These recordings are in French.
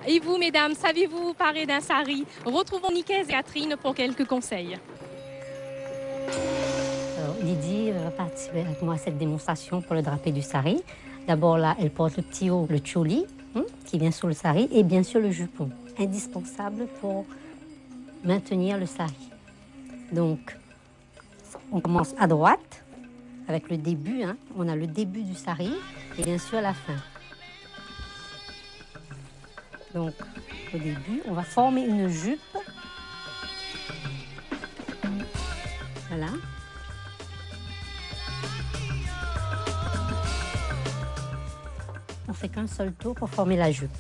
Et vous, mesdames, savez-vous vous parer d'un sari? Retrouvons Nicaise et Catherine pour quelques conseils. Alors, Lydie va participer avec moi à cette démonstration pour le drapé du sari. D'abord, là, elle porte le petit haut, le tcholi, qui vient sur le sari, et bien sûr le jupon, indispensable pour maintenir le sari. Donc, on commence à droite, avec le début, on a le début du sari, et bien sûr la fin. Donc, au début, on va former une jupe. Voilà. On fait qu'un seul tour pour former la jupe.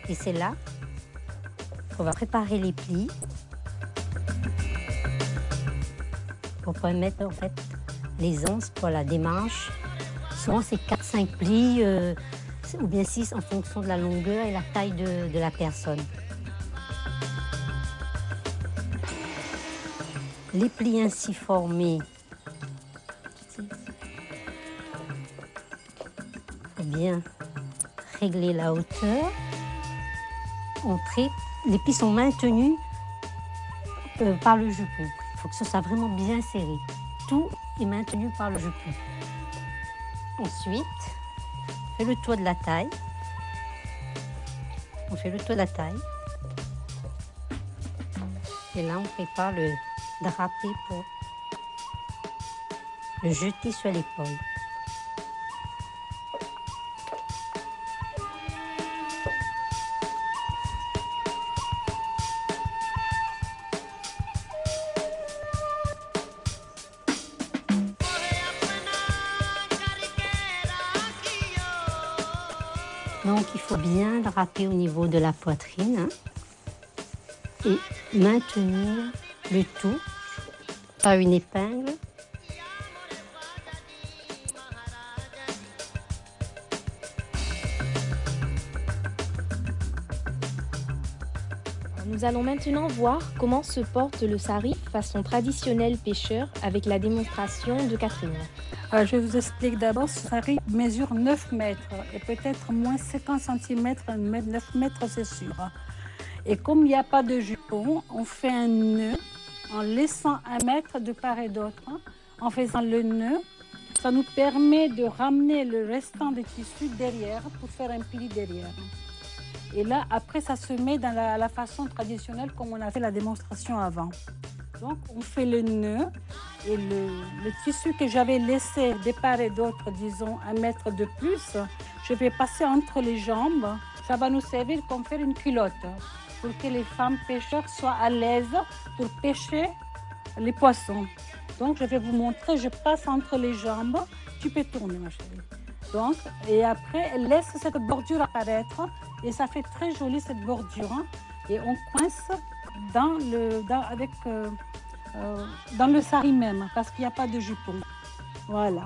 Et c'est là qu'on va préparer les plis pour pouvoir mettre en fait les anses pour la démarche. Souvent c'est 4-5 plis ou bien 6 en fonction de la longueur et la taille de la personne. Les plis ainsi formés, il faut bien régler la hauteur. Les plis sont maintenus par le jupon. Il faut que ce soit vraiment bien serré. Tout est maintenu par le jupon. Ensuite, on fait le tour de la taille. On fait le tour de la taille. Et là, on prépare le drapé pour le jeter sur l'épaule. Donc, il faut bien draper au niveau de la poitrine et maintenir le tout par une épingle. Nous allons maintenant voir comment se porte le sari façon traditionnelle pêcheur avec la démonstration de Catherine. Je vous explique d'abord, ce sari mesure 9 mètres et peut-être moins 50 cm, 9 mètres c'est sûr. Et comme il n'y a pas de jupon, on fait un nœud en laissant 1 mètre de part et d'autre. En faisant le nœud, ça nous permet de ramener le restant des tissus derrière pour faire un pli derrière. Et là, après, ça se met dans la façon traditionnelle comme on a fait la démonstration avant. Donc, on fait le nœud et le tissu que j'avais laissé de part et d'autre, disons 1 mètre de plus, je vais passer entre les jambes. Ça va nous servir comme faire une culotte pour que les femmes pêcheurs soient à l'aise pour pêcher les poissons. Donc, je vais vous montrer, je passe entre les jambes. Tu peux tourner, ma chérie. Donc, et après, elle laisse cette bordure apparaître et ça fait très joli cette bordure. Et on coince dans le sari même parce qu'il n'y a pas de jupon. Voilà.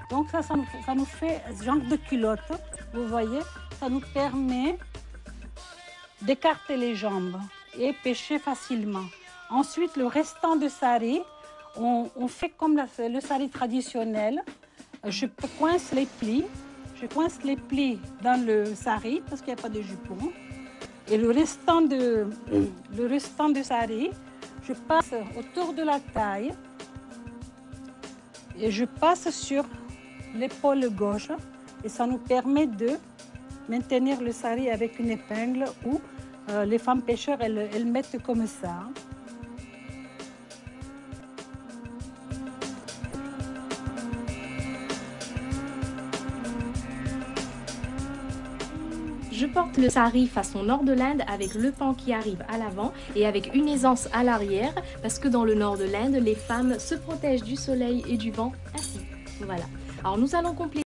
Donc ça nous fait ce genre de culotte. Vous voyez, ça nous permet d'écarter les jambes et pêcher facilement. Ensuite, le restant de sari, on fait comme le sari traditionnel. Je coince les plis. Je coince les plis dans le sari parce qu'il n'y a pas de jupon. Et le restant de sari, je passe autour de la taille et je passe sur l'épaule gauche. Et ça nous permet de maintenir le sari avec une épingle ou les femmes pêcheurs, elles mettent comme ça. Je porte le sari façon nord de l'Inde avec le pan qui arrive à l'avant et avec une aisance à l'arrière parce que dans le nord de l'Inde, les femmes se protègent du soleil et du vent ainsi. Voilà. Alors nous allons compléter.